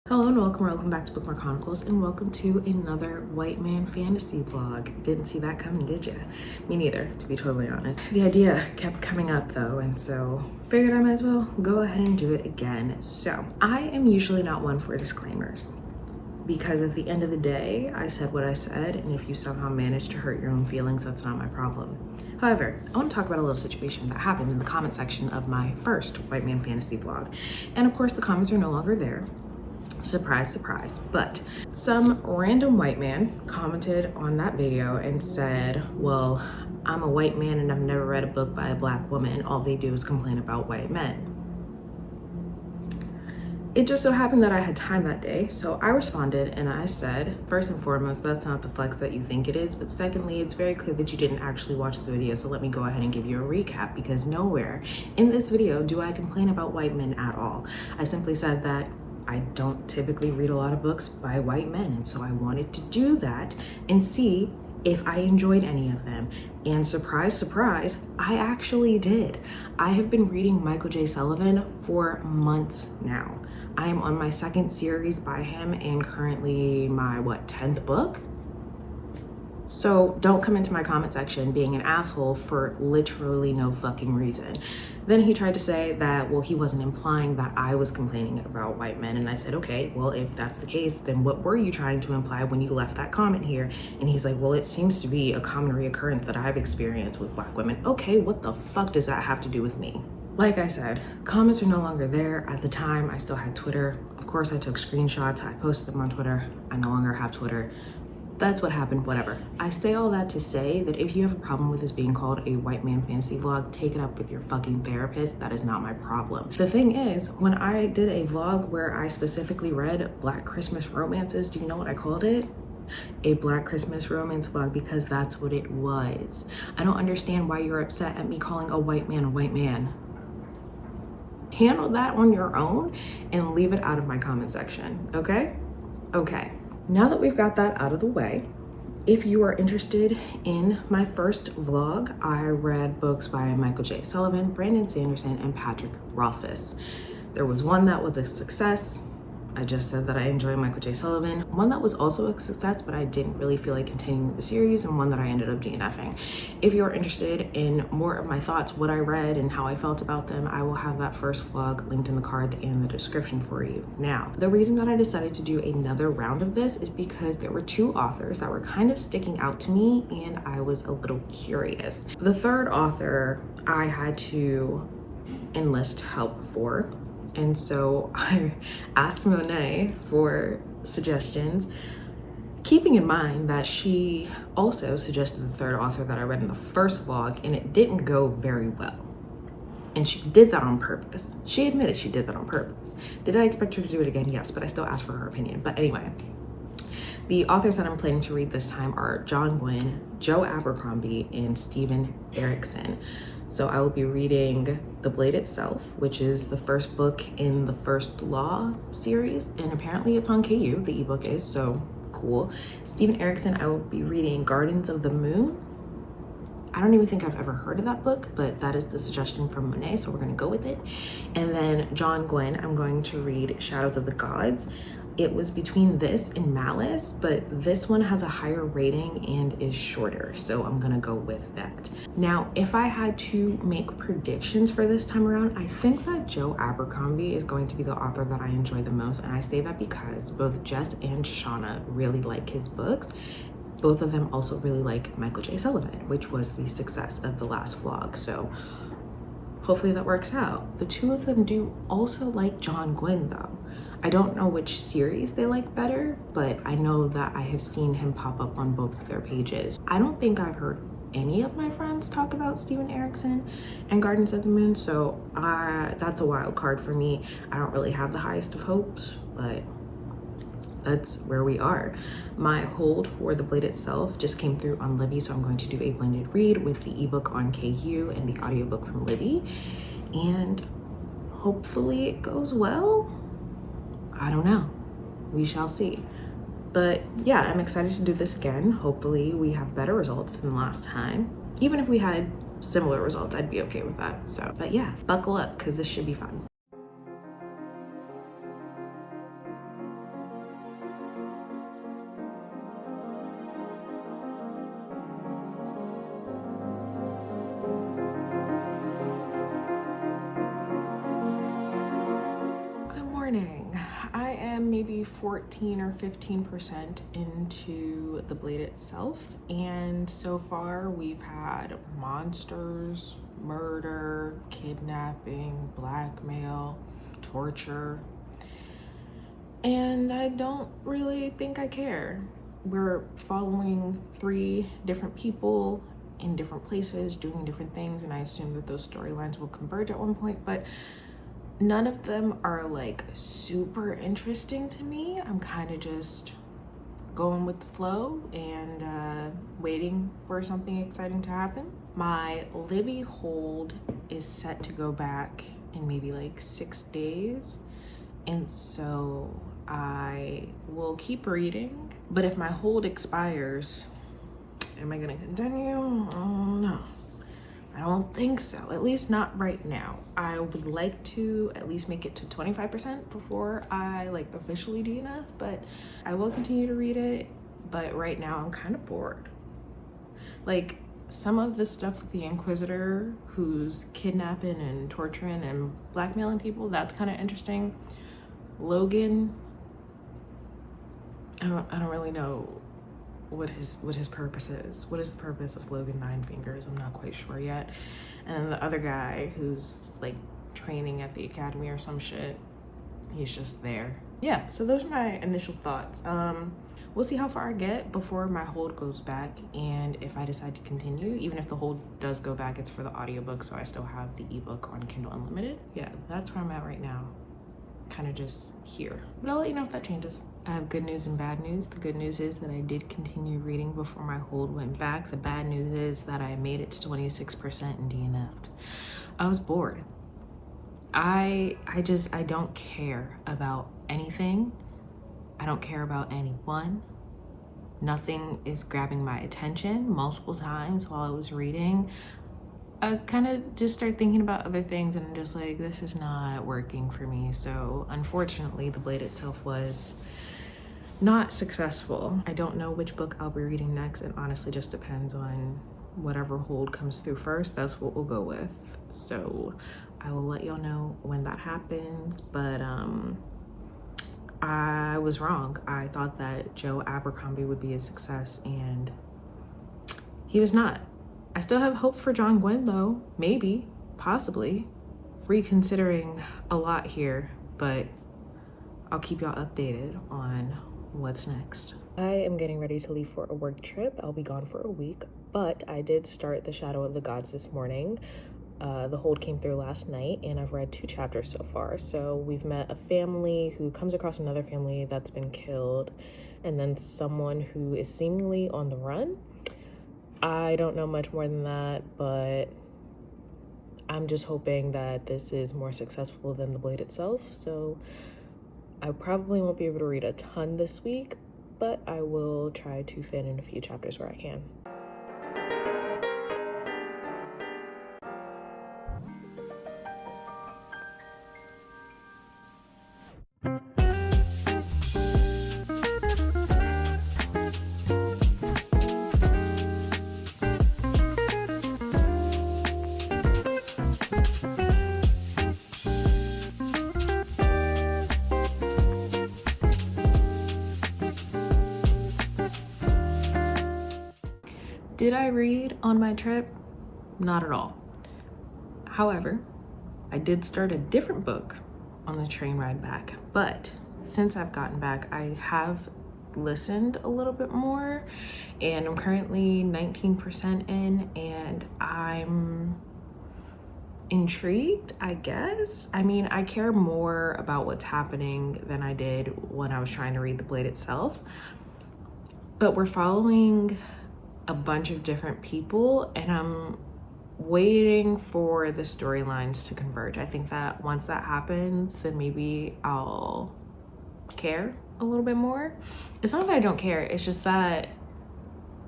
Hello and welcome back to Bookmark Chronicles, and welcome to another white man fantasy vlog. Didn't see that coming, did ya? Me neither, to be totally honest. The idea kept coming up though, and so figured I might as well go ahead and do it again. So I am usually not one for disclaimers, because at the end of the day, I said what I said, and if you somehow manage to hurt your own feelings, that's not my problem. However, I want to talk about a little situation that happened in the comment section of my first white man fantasy vlog. And of course the comments are no longer there. Surprise, surprise. But some random white man commented on that video and said, well, I'm a white man and I've never read a book by a black woman. All they do is complain about white men. It just so happened that I had time that day, so I responded and I said, first and foremost, that's not the flex that you think it is, but secondly, it's very clear that you didn't actually watch the video, so let me go ahead and give you a recap, because nowhere in this video do I complain about white men at all. I simply said that I don't typically read a lot of books by white men, and so I wanted to do that and see if I enjoyed any of them. And surprise, surprise, I actually did. I have been reading Michael J. Sullivan for months now. I am on my second series by him and currently my, 10th book? So don't come into my comment section being an asshole for literally no fucking reason. Then he tried to say that, well, he wasn't implying that I was complaining about white men. And I said, okay, well, if that's the case, then what were you trying to imply when you left that comment here? And he's like, well, it seems to be a common reoccurrence that I've experienced with black women. Okay, what the fuck does that have to do with me? Like I said, comments are no longer there. At the time, I still had Twitter. Of course, I took screenshots. I posted them on Twitter. I no longer have Twitter. That's what happened, whatever. I say all that to say that if you have a problem with this being called a white man fantasy vlog, take it up with your fucking therapist. That is not my problem. The thing is, when I did a vlog where I specifically read Black Christmas romances, do you know what I called it? A Black Christmas romance vlog, because that's what it was. I don't understand why you're upset at me calling a white man a white man. Handle that on your own and leave it out of my comment section, okay? Okay. Now that we've got that out of the way, if you are interested in my first vlog, I read books by Michael J. Sullivan, Brandon Sanderson, and Patrick Rothfuss. There was one that was a success. I just said that I enjoy Michael J. Sullivan. One that was also a success, but I didn't really feel like continuing the series, and one that I ended up DNFing. If you're interested in more of my thoughts, what I read and how I felt about them, I will have that first vlog linked in the cards and the description for you. Now, the reason that I decided to do another round of this is because there were two authors that were kind of sticking out to me, and I was a little curious. The third author I had to enlist help for. And so I asked Monet for suggestions, keeping in mind that she also suggested the third author that I read in the first vlog, and it didn't go very well. And she did that on purpose. She admitted she did that on purpose. Did I expect her to do it again? Yes, but I still asked for her opinion. But anyway, the authors that I'm planning to read this time are John Gwynne, Joe Abercrombie, and Steven Erikson. So I will be reading The Blade Itself, which is the first book in the First Law series, and apparently it's on KU, the ebook is, so cool. Steven Erikson, I will be reading Gardens of the Moon. I don't even think I've ever heard of that book, but that is the suggestion from Monet, so we're gonna go with it. And then John Gwynne, I'm going to read Shadows of the Gods. It was between this and Malice, but this one has a higher rating and is shorter, so I'm gonna go with that. Now, if I had to make predictions for this time around, I think that Joe Abercrombie is going to be the author that I enjoy the most, and I say that because both Jess and Shauna really like his books. Both of them also really like Michael J. Sullivan, which was the success of the last vlog, so hopefully that works out. The two of them do also like John Gwynne though. I don't know which series they like better, but I know that I have seen him pop up on both of their pages. I don't think I've heard any of my friends talk about Steven Erikson and Gardens of the Moon, so that's a wild card for me. I don't really have the highest of hopes, but that's where we are. My hold for The Blade Itself just came through on Libby, so I'm going to do a blended read with the ebook on KU and the audiobook from Libby, and hopefully it goes well. I don't know, we shall see. But yeah, I'm excited to do this again. Hopefully we have better results than last time. Even if we had similar results, I'd be okay with that. So, but yeah, buckle up, because this should be fun. morning. I am maybe 14 or 15% into the blade itself, and so far we've had monsters, murder, kidnapping, blackmail, torture, and I don't really think I care. We're following 3 different people in different places doing different things, and I assume that those storylines will converge at one point, but none of them are like super interesting to me. I'm kind of just going with the flow and waiting for something exciting to happen. My Libby hold is set to go back in maybe like 6 days, and so I will keep reading, but if my hold expires, am I gonna continue? Oh no, I don't think so, at least not right now. I would like to at least make it to 25% before I like officially DNF, but I will continue to read it. But right now I'm kind of bored. Like some of the stuff with the Inquisitor who's kidnapping and torturing and blackmailing people, that's kind of interesting. Logan, I don't really know what his purpose is. What is the purpose of Logan Nine Fingers? I'm not quite sure yet. And the other guy who's like training at the academy or some shit, he's just there. Yeah, so those are my initial thoughts. We'll see how far I get before my hold goes back, and if I decide to continue. Even if the hold does go back, it's for the audiobook, so I still have the ebook on Kindle Unlimited. Yeah, that's where I'm at right now. Kind of just here, but I'll let you know if that changes. I have good news and bad news. The good news is that I did continue reading before my hold went back. The bad news is that I made it to 26% and DNF'd. I was bored. I don't care about anything. I don't care about anyone. Nothing is grabbing my attention. Multiple times while I was reading, I kind of just start thinking about other things, and I'm just like, this is not working for me. So unfortunately, the blade itself was not successful. I don't know which book I'll be reading next. It honestly just depends on whatever hold comes through first. That's what we'll go with. So I will let y'all know when that happens. But I was wrong. I thought that Joe Abercrombie would be a success, and he was not. I still have hope for John Gwynn though. Maybe, possibly. Reconsidering a lot here, but I'll keep y'all updated on what's next. I am getting ready to leave for a work trip. I'll be gone for a week, but I did start The Shadow of the Gods this morning. The hold came through last night, and I've read 2 chapters so far. So we've met a family who comes across another family that's been killed, and then someone who is seemingly on the run. I don't know much more than that, but I'm just hoping that this is more successful than the blade itself. So I probably won't be able to read a ton this week, but I will try to fit in a few chapters where I can. Did I read on my trip? Not at all. However, I did start a different book on the train ride back, but since I've gotten back, I have listened a little bit more, and I'm currently 19% in, and I'm intrigued, I guess. I mean, I care more about what's happening than I did when I was trying to read the blade itself, but we're following a bunch of different people, and I'm waiting for the storylines to converge. I think that once that happens, then maybe I'll care a little bit more. It's not that I don't care, it's just that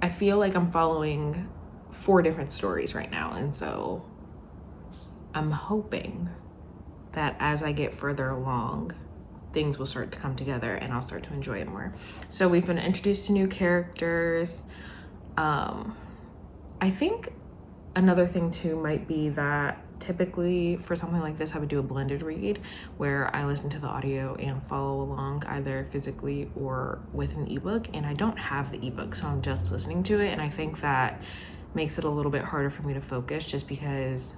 I feel like I'm following 4 different stories right now, and so I'm hoping that as I get further along, things will start to come together and I'll start to enjoy it more. So we've been introduced to new characters. I think another thing too might be that Typically for something like this, I would do a blended read where I listen to the audio and follow along either physically or with an ebook, and I don't have the ebook, so I'm just listening to it. And I think that makes it a little bit harder for me to focus, just because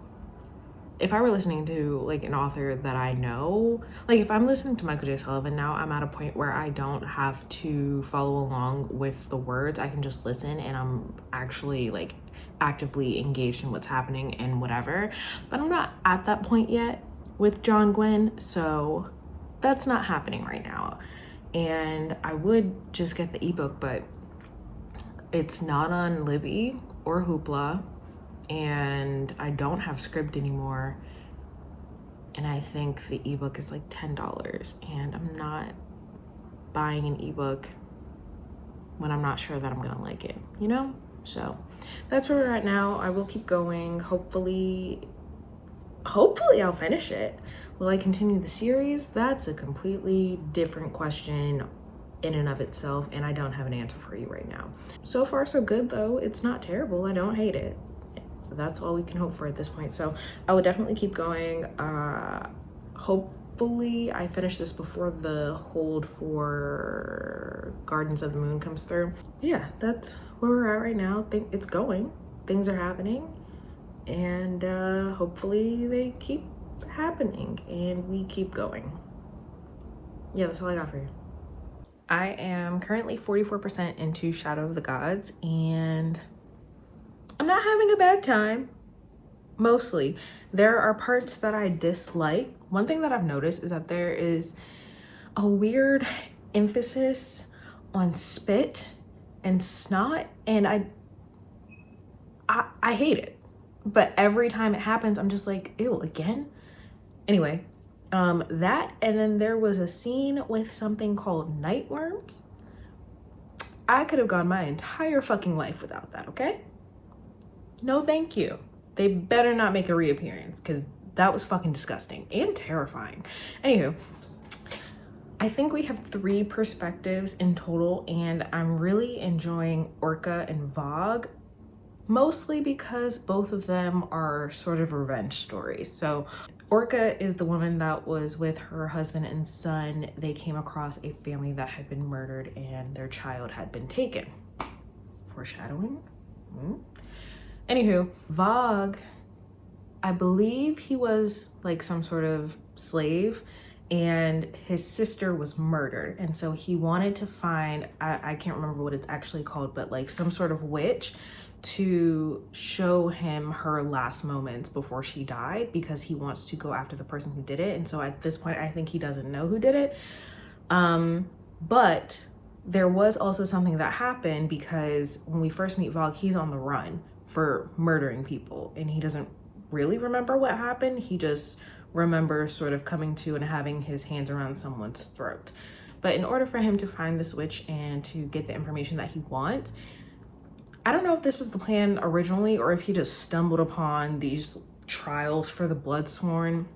if I were listening to like an author that I know, like if I'm listening to Michael J. Sullivan now, I'm at a point where I don't have to follow along with the words. I can just listen, and I'm actually like actively engaged in what's happening and whatever. But I'm not at that point yet with John Gwynn, so that's not happening right now. And I would just get the ebook, but it's not on Libby or Hoopla, and I don't have Scribd anymore. And I think the ebook is like $10, and I'm not buying an ebook when I'm not sure that I'm gonna like it, you know? So that's where we're at now. I will keep going. Hopefully I'll finish it. Will I continue the series? That's a completely different question in and of itself, and I don't have an answer for you right now. So far so good though. It's not terrible. I don't hate it. That's all we can hope for at this point. So I would definitely keep going. Hopefully I finish this before the hold for Gardens of the Moon comes through. Yeah, that's where we're at right now. I think it's going. Things are happening, and hopefully they keep happening and we keep going. Yeah, that's all I got for you. I am currently 44% into Shadow of the Gods, and I'm not having a bad time. Mostly. There are parts that I dislike. One thing that I've noticed is that there is a weird emphasis on spit and snot, and I hate it. But every time it happens, I'm just like, ew, again? Anyway, that, and then there was a scene with something called nightworms. I could have gone my entire fucking life without that, okay? No, thank you. They better not make a reappearance, because that was fucking disgusting and terrifying. Anywho, I think we have 3 perspectives in total, and I'm really enjoying Orca and Vogue, mostly because both of them are sort of revenge stories. So Orca is the woman that was with her husband and son. They came across a family that had been murdered and their child had been taken. Foreshadowing? Anywho, Vogue, I believe he was like some sort of slave, and his sister was murdered. And so he wanted to find, I can't remember what it's actually called, but like some sort of witch to show him her last moments before she died, because he wants to go after the person who did it. And so at this point, I think he doesn't know who did it. But there was also something that happened, because when we first meet Vogue, he's on the run for murdering people, and he doesn't really remember what happened. He just remembers sort of coming to and having his hands around someone's throat. But in order for him to find this witch and to get the information that he wants, I don't know if this was the plan originally or if he just stumbled upon these trials for the Bloodsworn.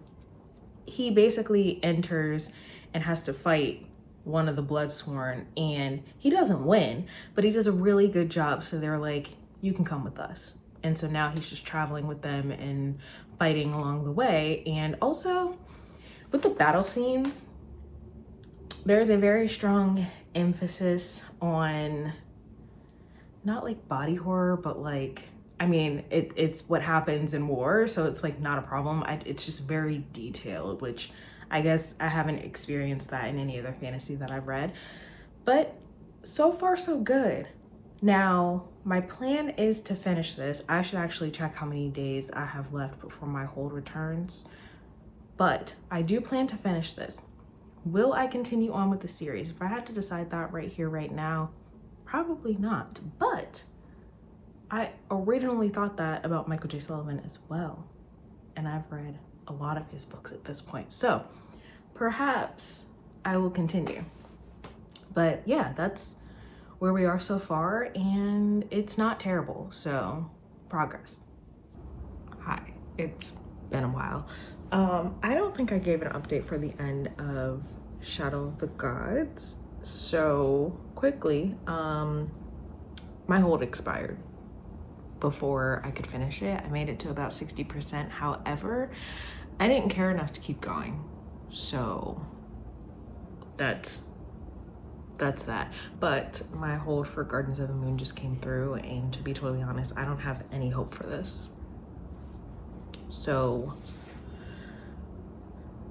He basically enters and has to fight one of the Bloodsworn, and he doesn't win, but he does a really good job. So they're like, you can come with us. And so now he's just traveling with them and fighting along the way. And also with the battle scenes, there's a very strong emphasis on not like body horror, but like, I mean, it's what happens in war. So it's like not a problem. It's just very detailed, which I guess I haven't experienced that in any other fantasy that I've read. But so far so good. Now, my plan is to finish this. I should actually check how many days I have left before my hold returns. But I do plan to finish this. Will I continue on with the series? If I had to decide that right here, right now, probably not. But I originally thought that about Michael J. Sullivan as well. And I've read a lot of his books at this point. So perhaps I will continue. But yeah, that's where we are so far, and it's not terrible. So progress. Hi, it's been a while. I don't think I gave an update for the end of Shadow of the Gods. So quickly, my hold expired before I could finish it. I made it to about 60%. However, I didn't care enough to keep going. So that's that. But my hold for Gardens of the Moon just came through, and to be totally honest, I don't have any hope for this. So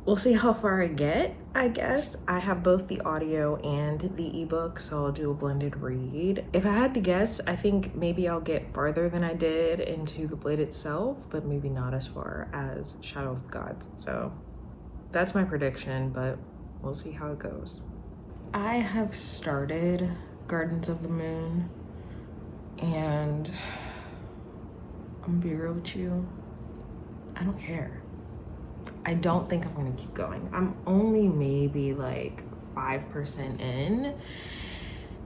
we'll see how far I get, I guess. I have both the audio and the ebook, so I'll do a blended read. If I had to guess, I think maybe I'll get farther than I did into The Blade itself, but maybe not as far as Shadow of the Gods. So that's my prediction, but we'll see how it goes. I have started Gardens of the Moon, and I'm gonna be real with you, I don't care. I don't think I'm gonna keep going. I'm only maybe like 5% in,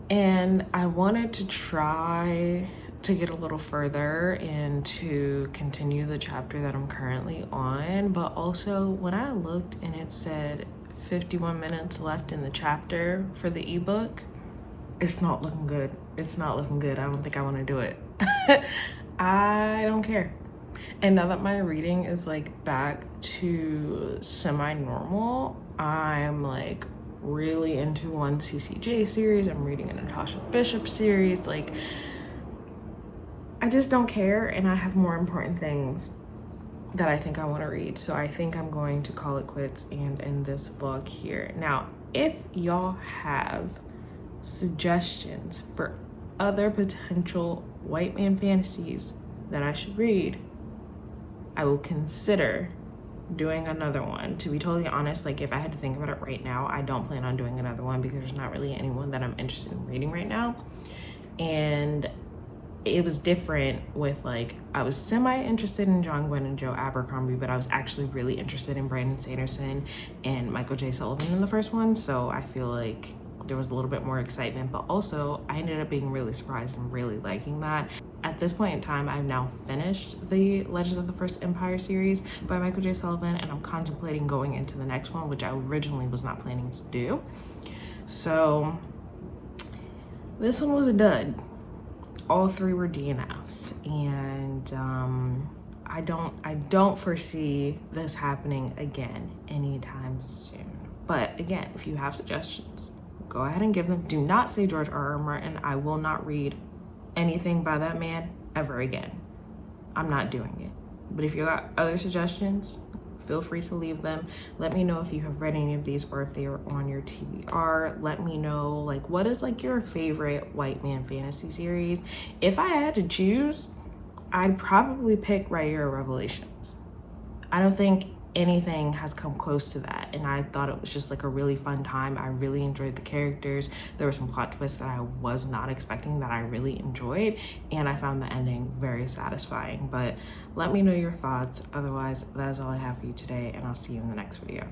and I wanted to try to get a little further and to continue the chapter that I'm currently on. But also when I looked and it said 51 minutes left in the chapter for the ebook, it's not looking good. It's not looking good. I don't think I want to do it. I don't care. And now that my reading is like back to semi-normal, I'm like really into one CCJ series. I'm reading a Natasha Bishop series. Like, I just don't care, and I have more important things that I think I want to read. So I think I'm going to call it quits and end this vlog here. Now, if y'all have suggestions for other potential white man fantasies that I should read, I will consider doing another one. To be totally honest, like if I had to think about it right now, I don't plan on doing another one because there's not really anyone that I'm interested in reading right now. And it was different with like, I was semi-interested in John Gwynn and Joe Abercrombie, but I was actually really interested in Brandon Sanderson and Michael J. Sullivan in the first one. So I feel like there was a little bit more excitement, but also I ended up being really surprised and really liking that. At this point in time, I've now finished the Legends of the First Empire series by Michael J. Sullivan, and I'm contemplating going into the next one, which I originally was not planning to do. So this one was a dud. All three were DNFs, and I don't foresee this happening again anytime soon. But again, if you have suggestions, go ahead and give them. Do not say George R.R. Martin. I will not read anything by that man ever again. I'm not doing it. But if you got other suggestions, feel free to leave them. Let me know if you have read any of these or if they are on your TBR. Let me know like what is like your favorite white man fantasy series. If I had to choose, I'd probably pick Rhaenyra Revelations. I don't think anything has come close to that, and I thought it was just like a really fun time. I really enjoyed the characters. There were some plot twists that I was not expecting that I really enjoyed, and I found the ending very satisfying. But let me know your thoughts. Otherwise, that is all I have for you today, and I'll see you in the next video.